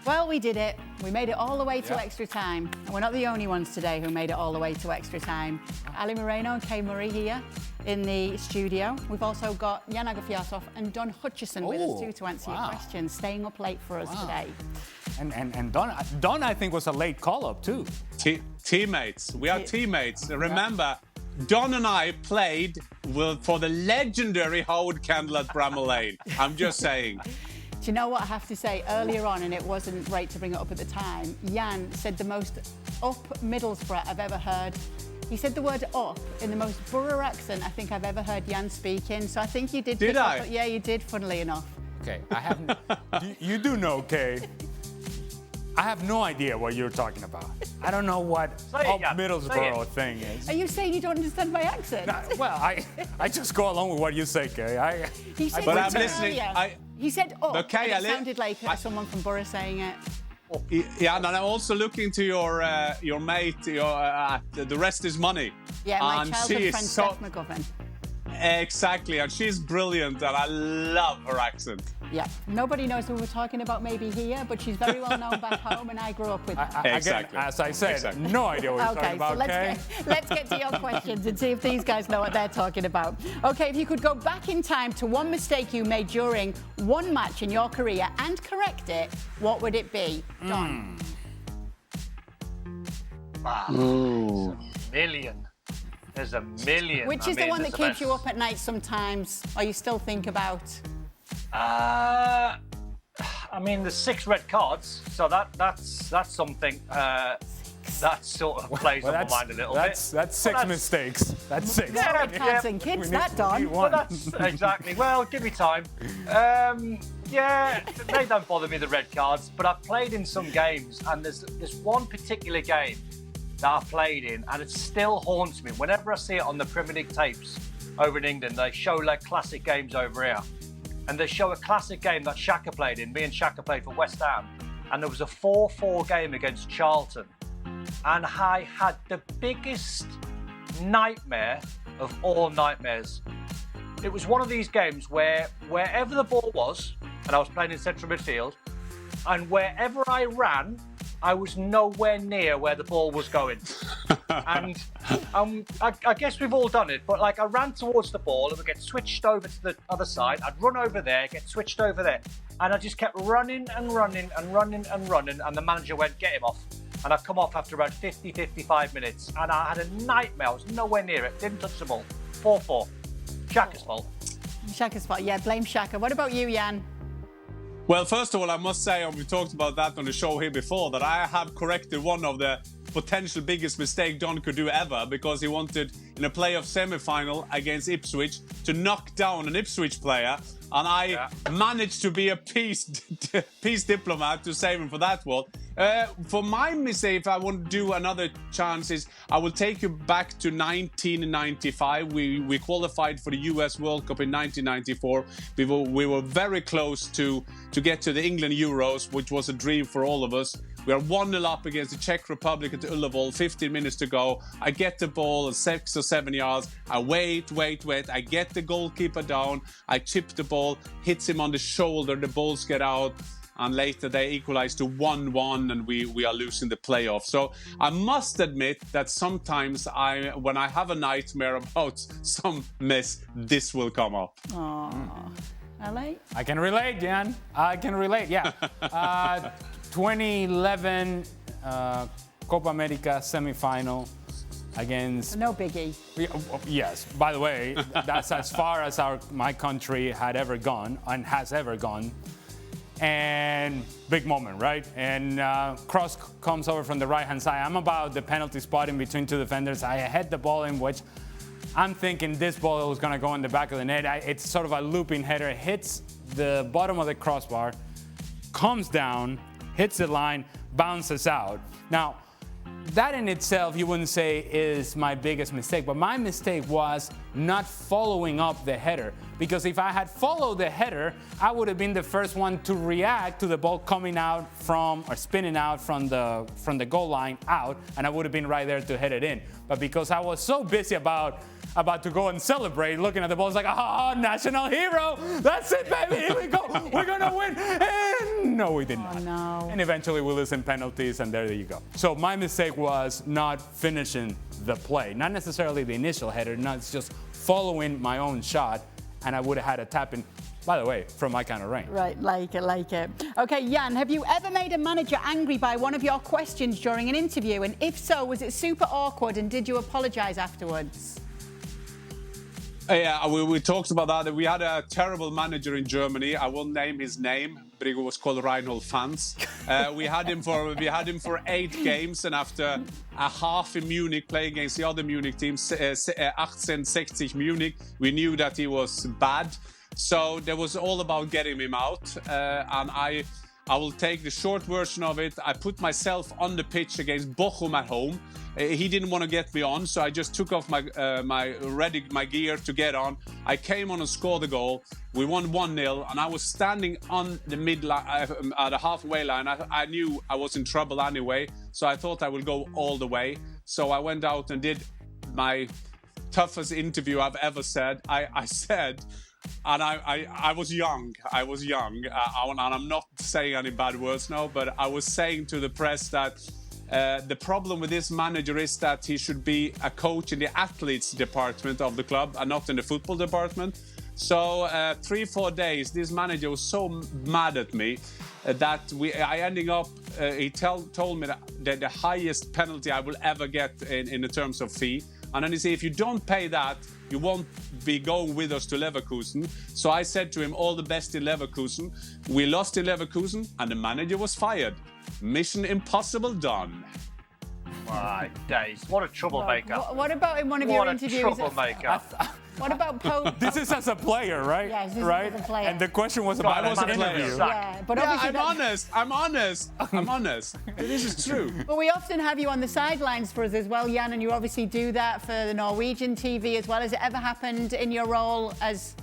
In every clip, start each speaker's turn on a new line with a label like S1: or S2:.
S1: Well, we did it. We made it all the way to extra time. And we're not the only ones today who made it all the way to extra time. Ali Moreno and Kay Murray here in the studio. We've also got Jan Agafiatov and Don Hutchison with us too to answer your questions, staying up late for us today.
S2: And Don, I think, was a late call-up too.
S3: Teammates. We are teammates. Remember, Don and I played for the legendary Howard Kendall at Bramall Lane. I'm just saying.
S1: Do you know what I have to say? Earlier on, and it wasn't great to bring it up at the time, Jan said the most up Middlesbrough I've ever heard. He said the word up in the most Borough accent I think I've ever heard Jan speak in. So I think you did.
S3: Did I?
S1: Yeah, you did, funnily enough.
S2: Okay, I haven't. You do know, Kay. I have no idea what you're talking about. I don't know what up Middlesbrough thing is.
S1: Are you saying you don't understand my accent?
S2: No, well, I just go along with what you say, Kay.
S1: He said
S3: but I'm listening.
S1: He said up,
S3: okay,
S1: and it sounded like someone from Borough saying it.
S3: Yeah, and I'm also looking to your mate, the rest is money.
S1: Yeah, my
S3: and
S1: childhood friend Steph McGovern.
S3: Exactly, and she's brilliant, and I love her accent.
S1: Yeah, nobody knows who we're talking about maybe here, but she's very well known back home, and I grew up with her.
S3: Exactly.
S2: Again, as I said, no idea what you're talking about,
S1: let's get to your questions and see if these guys know what they're talking about. Okay, if you could go back in time to one mistake you made during one match in your career and correct it, what would it be? Don?
S4: Wow. There's a million.
S1: Which is the one that keeps you up at night sometimes, or you still think about?
S4: I mean, there's 6 red cards, so that's something that sort of plays on my mind a little bit.
S2: That's 6 mistakes. That's 6.
S1: Yeah, red cards and kids, Don.
S4: Well, that's exactly. Well, give me time. Yeah, they don't bother me, the red cards, but I've played in some games, and there's one particular game that I played in, and it still haunts me. Whenever I see it on the Premier League tapes over in England, they show like classic games over here. And they show a classic game that Xhaka played in. Me and Xhaka played for West Ham. And there was a 4-4 game against Charlton. And I had the biggest nightmare of all nightmares. It was one of these games where wherever the ball was, and I was playing in central midfield, and wherever I ran, I was nowhere near where the ball was going. And I guess we've all done it, but like I ran towards the ball, it would get switched over to the other side. I'd run over there, get switched over there. And I just kept running and running and running and running. And the manager went, get him off. And I'd come off after about 50, 55 minutes. And I had a nightmare. I was nowhere near it. Didn't touch the ball. 4-4. Xhaka's fault.
S1: Xhaka's fault. Yeah, blame Xhaka. What about you, Jan?
S3: Well, first of all, I must say, and we talked about that on the show here before, that I have corrected one of the potential biggest mistake Don could do ever, because he wanted, in a playoff semi-final against Ipswich, to knock down an Ipswich player, and I managed to be a peace diplomat to save him for that one. For my mistake, if I want to do another chance, is I will take you back to 1995. We qualified for the US World Cup in 1994. We were very close to get to the England Euros, which was a dream for all of us. We are 1-0 up against the Czech Republic at the Ullevål, 15 minutes to go. I get the ball at 6 or 7 yards. I wait. I get the goalkeeper down. I chip the ball, hits him on the shoulder. The balls get out. And later they equalize to 1-1, and we are losing the playoff. So I must admit that sometimes when I have a nightmare about some mess, this will come up.
S1: Aww. LA?
S2: I can relate, Jan. I can relate, yeah. 2011 Copa America semi-final against...
S1: No biggie.
S2: Yes. By the way, that's as far as my country had ever gone and has ever gone. And big moment, right? And cross comes over from the right-hand side. I'm about the penalty spot in between 2 defenders. I head the ball in, which I'm thinking this ball was going to go in the back of the net. It's sort of a looping header. It hits the bottom of the crossbar, comes down, hits the line, bounces out. Now, that in itself, you wouldn't say is my biggest mistake, but my mistake was not following up the header. Because if I had followed the header, I would have been the first one to react to the ball coming out from, or spinning out from the goal line out, and I would have been right there to head it in. But because I was so busy about about to go and celebrate, looking at the ball, it's like, oh, national hero. That's it, baby. Here we go. We're going to win. And no, we did not.
S1: No.
S2: And eventually we lose in penalties, and there you go. So my mistake was not finishing the play. Not necessarily the initial header, not just following my own shot, and I would have had a tap in, by the way, from my kind of range.
S1: Right, like it. Okay, Jan, have you ever made a manager angry by one of your questions during an interview? And if so, was it super awkward, and did you apologise afterwards?
S3: Yeah, we talked about that. We had a terrible manager in Germany. I won't name his name, but it was called Reinhold Fans. We had him for 8 games, and after a half in Munich playing against the other Munich team, 1860 Munich, we knew that he was bad. So there was all about getting him out, and I will take the short version of it. I put myself on the pitch against Bochum at home. He didn't want to get me on, so I just took off my gear to get on. I came on and scored the goal. We won 1-0, and I was standing on the midline, at the halfway line. I knew I was in trouble anyway, so I thought I would go all the way. So I went out and did my toughest interview I've ever said. I said, and I was young. And I'm not saying any bad words now, but I was saying to the press that the problem with this manager is that he should be a coach in the athletes department of the club and not in the football department. So 3-4 days, this manager was so mad at me that I ending up. He told me that the highest penalty I will ever get in the terms of fee. And then he said, if you don't pay that, you won't be going with us to Leverkusen. So I said to him, all the best in Leverkusen. We lost in Leverkusen, and the manager was fired. Mission impossible done.
S4: My days. What a troublemaker.
S1: What about in one of your interviews?
S4: What a troublemaker.
S1: What about Pope?
S2: This is as a player, right?
S1: Yes, this
S2: right?
S1: is as a player.
S2: And the question was about
S3: I was
S2: an
S3: a player.
S2: interview.
S1: Yeah, but obviously
S3: I'm honest. This is true.
S1: But we often have you on the sidelines for us as well, Jan, and you obviously do that for the Norwegian TV as well. Has it ever happened in your role as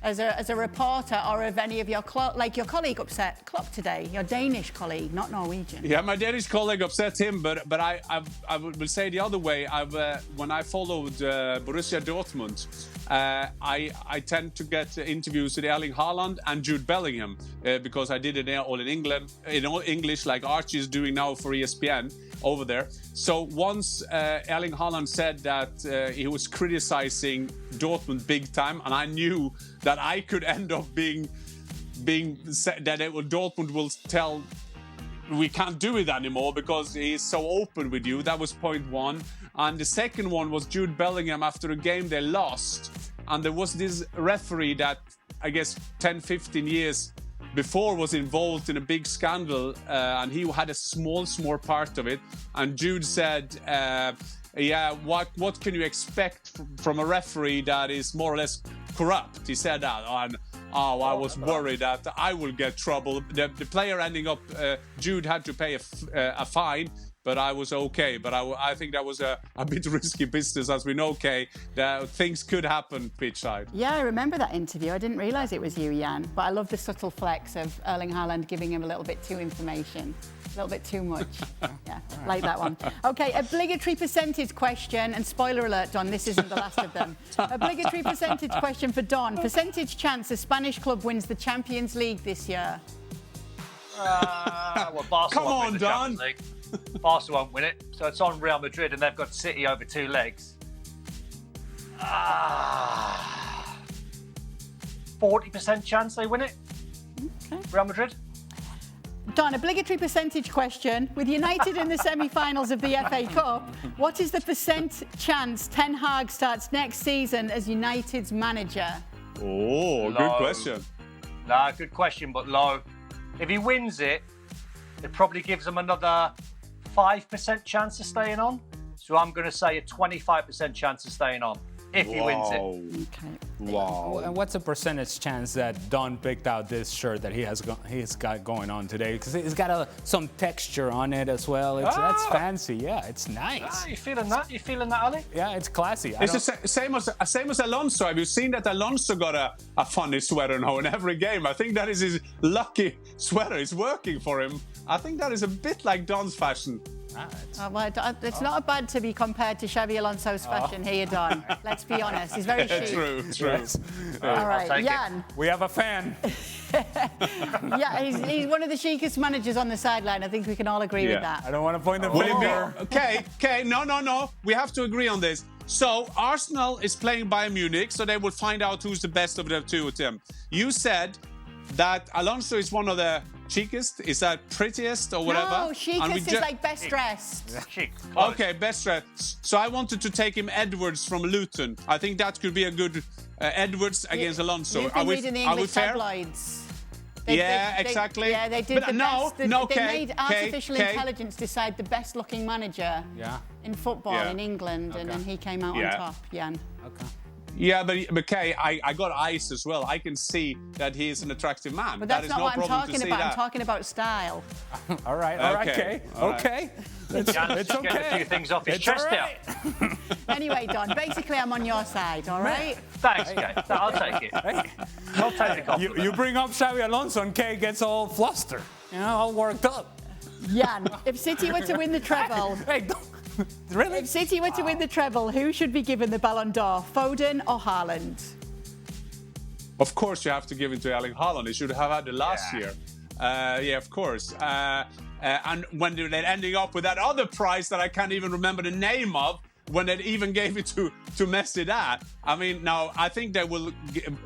S1: a reporter, or have any of your your colleague upset Klopp today, your Danish colleague, not Norwegian?
S3: Yeah, my Danish colleague upset him, but I would say the other way. When I followed Borussia Dortmund, I tend to get interviews with Erling Haaland and Jude Bellingham because I did it all in England, in all English, like Archie is doing now for ESPN over there. So once Erling Haaland said that he was criticizing Dortmund big time, and I knew that I could end up being that Dortmund will tell we can't do it anymore because he's so open with you. That was point one. And the second one was Jude Bellingham after a game they lost. And there was this referee that I guess 10-15 years before was involved in a big scandal, and he had a small part of it. And Jude said, what can you expect from a referee that is more or less corrupt? He said that, and I was worried that I will get trouble. The player ending up, Jude had to pay a fine, but I was okay. But I think that was a bit risky business, as we know, Kay, that things could happen pitch side.
S1: Yeah, I remember that interview. I didn't realise it was you, Jan, but I love the subtle flex of Erling Haaland giving him a little bit too information. A little bit too much. Yeah, like that one. Okay, obligatory percentage question, and spoiler alert, Don, this isn't the last of them. Obligatory percentage question for Don. Percentage chance a Spanish club wins the Champions League this year?
S4: Well, Barca
S3: Come
S4: won't
S3: on,
S4: win the
S3: Don.
S4: Champions League. Barca won't win it, so it's on Real Madrid, and they've got City over 2 legs. 40% chance they win it.
S1: Okay.
S4: Real Madrid.
S1: Don, obligatory percentage question. With United in the semi-finals of the FA Cup, what is the percent chance Ten Hag starts next season as United's manager?
S3: Oh, good question.
S4: Nah, good question, but low. If he wins it, it probably gives him another 5% chance of staying on. So I'm going to say a 25% chance of staying on if he wins it.
S1: Okay.
S3: Wow.
S2: And what's the percentage chance that Don picked out this shirt that he's got going on today? Because it's got some texture on it as well. That's fancy. Yeah, it's nice.
S4: You feeling that? You feeling that, Ali?
S2: Yeah, it's classy.
S3: It's the same as Alonso. Have you seen that Alonso got a funny sweater now in every game? I think that is his lucky sweater. It's working for him. I think that is a bit like Don's fashion.
S1: It's not bad to be compared to Xabi Alonso's fashion here, Don. Let's be honest. He's very chic.
S3: True.
S2: Yes.
S1: All right, Jan.
S2: We have a fan.
S1: Yeah, he's one of the chicest managers on the sideline. I think we can all agree with that.
S2: I don't want to point the
S3: Will it
S2: finger.
S3: be? Okay. No. We have to agree on this. So Arsenal is playing Bayern Munich, so they will find out who's the best of the two of them. You said that Alonso is one of the cheekest. Is that prettiest or whatever?
S1: No, chicest is like best dressed.
S4: Chic.
S3: Okay, best dressed. So I wanted to take him Edwards from Luton. I think that could be a good Edwards against Alonso.
S1: You've been reading the English tabloids.
S3: Exactly.
S1: Yeah, they did
S3: But
S1: the best. They made artificial
S3: okay.
S1: intelligence decide the best looking manager in football in England, and then he came out on top, Jan.
S2: Okay.
S3: Yeah, but Kay, I got eyes as well. I can see that he is an attractive man.
S1: But that's
S3: that is
S1: not
S3: no
S1: what I'm
S3: problem
S1: talking
S3: to see
S1: about.
S3: that.
S1: I'm talking about style.
S2: All right, Kay.
S3: All right.
S2: Okay. It's
S4: Jan's
S2: okay.
S4: getting a few things off his
S2: It's
S4: chest
S2: all right.
S4: now.
S1: Anyway, Don, basically I'm on your side, all right?
S4: Thanks, Kay. I'll take it. I'll take the compliment.
S2: You bring up Xabi Alonso and Kay gets all flustered, all worked up.
S1: Jan, if City were to win the treble,
S2: Hey, don't. Really?
S1: if City were to win the treble, who should be given the Ballon d'Or, Foden or Haaland?
S3: Of course, you have to give it to Erling Haaland. He should have had it last year. Yeah, of course. And when they're ending up with that other prize that I can't even remember the name of, when they even gave it to Messi that. I mean, now, I think they will,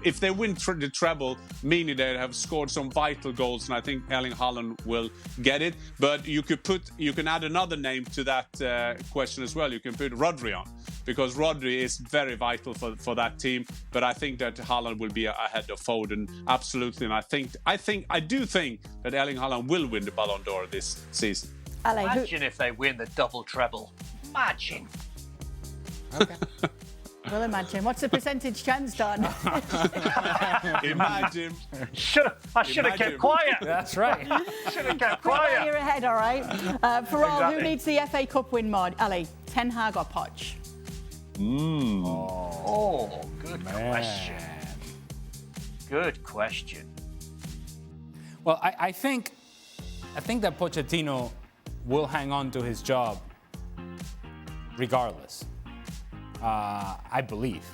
S3: if they win the treble, meaning they have scored some vital goals, and I think Erling Haaland will get it. But you can add another name to that question as well. You can put Rodri on, because Rodri is very vital for that team. But I think that Haaland will be ahead of Foden, absolutely. And I do think that Erling Haaland will win the Ballon d'Or this season.
S1: Ale,
S4: Imagine if they win the double treble. Imagine.
S1: Okay. We'll imagine. What's the percentage chance, Don?
S3: Imagine.
S4: I should have kept quiet.
S2: That's right.
S4: Should have kept
S1: You're
S4: quiet.
S1: ahead, all right? For all, who
S4: Exactly.
S1: needs the FA Cup win more? Ali, Ten Hag or Poch?
S4: Oh, good question. Good question.
S2: Well, I think that Pochettino will hang on to his job regardless. I believe.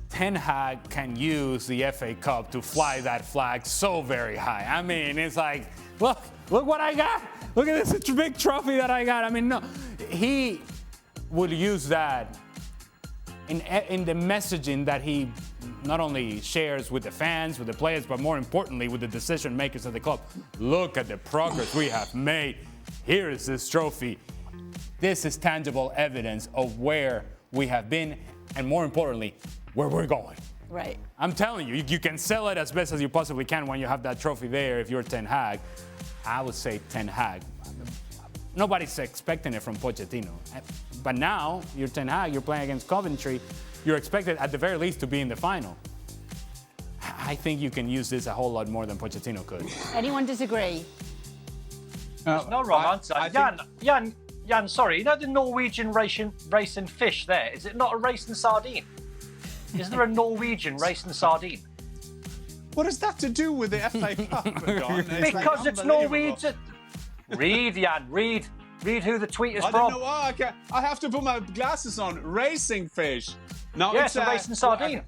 S2: Ten Hag can use the FA Cup to fly that flag so very high. I mean, it's like, look what I got. Look at this big trophy that I got. I mean, no, he will use that in the messaging that he not only shares with the fans, with the players, but more importantly with the decision makers of the club. Look at the progress we have made. Here is this trophy. This is tangible evidence of where we have been, and more importantly, where we're going.
S1: Right.
S2: I'm telling you, you can sell it as best as you possibly can when you have that trophy there if you're Ten Hag. I would say Ten Hag. Nobody's expecting it from Pochettino. But now, you're Ten Hag, you're playing against Coventry, you're expected at the very least to be in the final. I think you can use this a whole lot more than Pochettino could.
S1: Anyone disagree?
S4: There's no wrong answer. Jan, sorry, you know the Norwegian racing fish there? Is it not a racing sardine? Is there a Norwegian racing sardine?
S3: What has that to do with the FA Cup, Don?
S4: Because it's Norwegian. Read, Jan, read who the tweet is
S3: I
S4: from.
S3: don't know. Oh, okay. I have to put my glasses on. Racing fish. No,
S4: Yes, a racing sardine.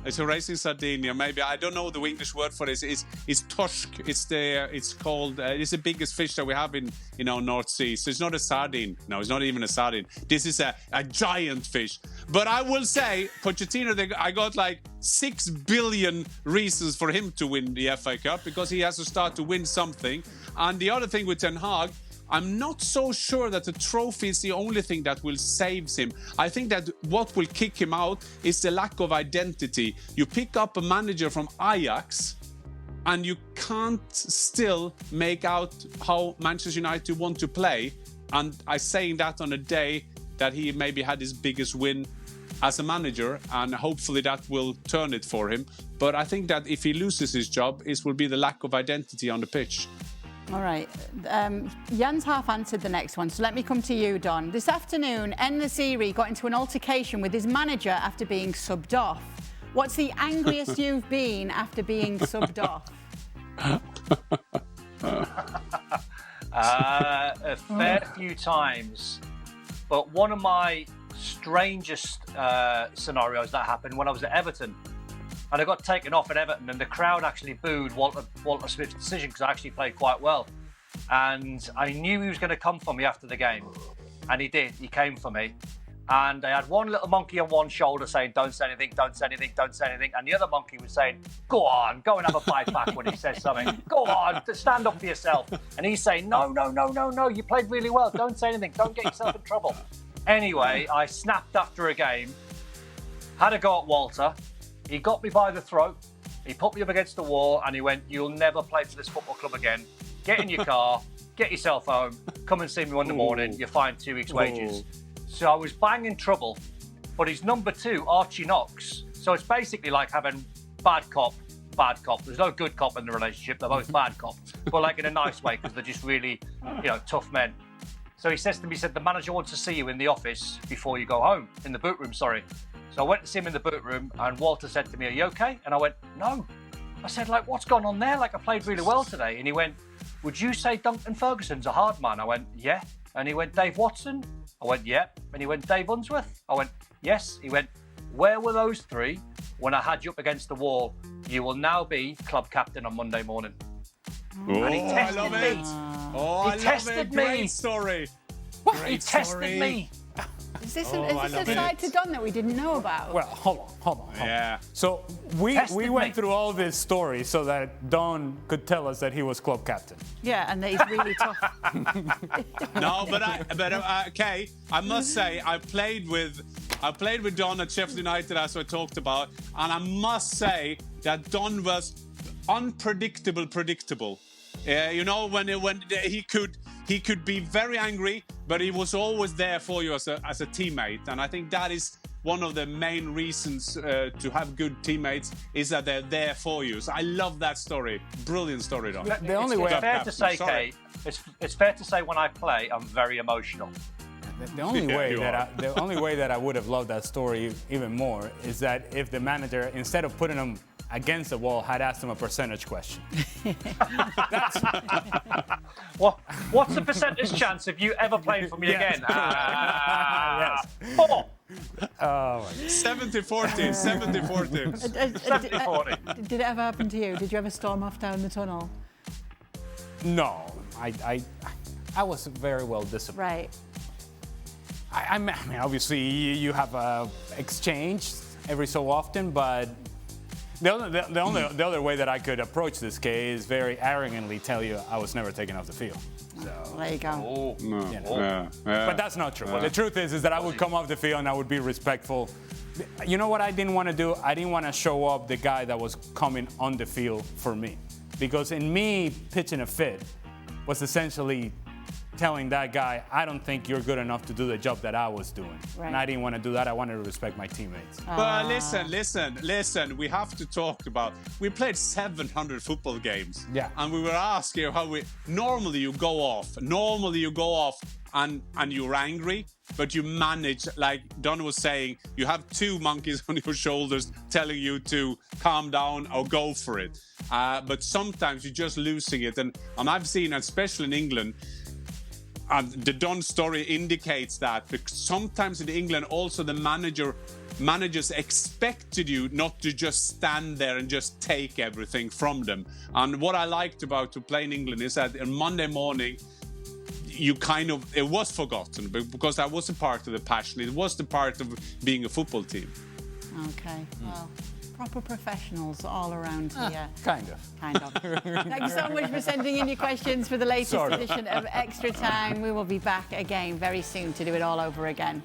S3: It's a racing sardine. Maybe I don't know the English word for this. It's torsk. It's called. It's the biggest fish that we have in North Sea. So it's not a sardine. No, it's not even a sardine. This is a giant fish. But I will say, Pochettino, I got like 6 billion reasons for him to win the FA Cup, because he has to start to win something. And the other thing with Ten Hag, I'm not so sure that the trophy is the only thing that will save him. I think that what will kick him out is the lack of identity. You pick up a manager from Ajax and you can't still make out how Manchester United want to play. And I'm saying that on a day that he maybe had his biggest win as a manager, and hopefully that will turn it for him. But I think that if he loses his job, it will be the lack of identity on the pitch.
S1: All right. Jan's half answered the next one, so let me come to you, Don. This afternoon, En-Nesyri got into an altercation with his manager after being subbed off. What's the angriest you've been after being subbed off?
S4: few times, but one of my strangest scenarios that happened when I was at Everton. And I got taken off at Everton, and the crowd actually booed Walter Smith's decision because I actually played quite well. And I knew he was going to come for me after the game. And he did. He came for me. And I had one little monkey on one shoulder saying, don't say anything, don't say anything, don't say anything. And the other monkey was saying, go on, go and have a bite back when he says something. Go on, stand up for yourself. And he's saying, no, you played really well. Don't say anything. Don't get yourself in trouble. Anyway, I snapped after a game, had a go at Walter. He got me by the throat. He put me up against the wall and he went, you'll never play for this football club again. Get in your car, get yourself home, come and see me Monday morning. You're fined 2 weeks' wages. So I was banging trouble, but he's number 2, Archie Knox. So it's basically like having bad cop, bad cop. There's no good cop in the relationship. They're both bad cops, but like in a nice way because they're just really, tough men. So he says to me, he said, the manager wants to see you in the office before you go home, in the boot room, sorry. So I went to see him in the boot room and Walter said to me, are you okay? And I went, no. I said, like, what's gone on there? Like, I played really well today. And he went, would you say Duncan Ferguson's a hard man? I went, yeah. And he went, Dave Watson? I went, yeah. And he went, Dave Unsworth? I went, yes. He went, where were those 3 when I had you up against the wall? You will now be club captain on Monday morning.
S3: Oh,
S4: and he tested
S3: I love
S4: me.
S3: it. Oh,
S4: He tested me.
S3: Great story.
S4: He tested me.
S1: Is this a side to Don that we didn't know about?
S2: Well, hold on.
S3: Yeah.
S2: So we
S4: Tested
S2: went
S4: me.
S2: through all this story so that Don could tell us that he was club captain.
S1: Yeah, and that he's really tough.
S3: No, but okay. I must say I played with Don at Sheffield United, as I talked about, and I must say that Don was predictable. When he could be very angry, but he was always there for you as a teammate, and I think that is one of the main reasons to have good teammates is that they're there for you. So I love that story. Brilliant story, Don.
S2: The only way
S4: It's fair to say, Kate, it's fair to say when I play, I'm very emotional.
S2: The only way that I would have loved that story even more is that if the manager, instead of putting him against the wall, had asked him a percentage question.
S4: What's the percentage chance of you ever playing for me again?
S2: Yes.
S4: 4.
S3: 70-40.
S4: 70-40.
S1: Did it ever happen to you? Did you ever storm off down the tunnel?
S2: No, I was very well disciplined.
S1: Right.
S2: I mean, obviously, you have a exchange every so often, but the other way that I could approach this case is very arrogantly tell you I was never taken off the field. So,
S1: There you go.
S2: But that's not true. The truth is that I would come off the field and I would be respectful. You know what I didn't want to do? I didn't want to show up the guy that was coming on the field for me. Because in me pitching a fit was essentially telling that guy, I don't think you're good enough to do the job that I was doing.
S1: Right.
S2: And I didn't want to do that. I wanted to respect my teammates.
S3: But listen. We have to talk about. We played 700 football games.
S2: Yeah.
S3: And we were asking how normally you go off, and you're angry, but you manage, like Don was saying, you have 2 monkeys on your shoulders telling you to calm down or go for it. But sometimes you're just losing it, and I've seen, especially in England. And the Don story indicates that, because sometimes in England also the managers expected you not to just stand there and just take everything from them. And what I liked about to play in England is that on Monday morning it was forgotten because that was a part of the passion. It was the part of being a football team.
S1: Okay. Well, proper professionals all around here.
S2: Kind of.
S1: Thank you so much for sending in your questions for the latest edition of Extra Time. We will be back again very soon to do it all over again.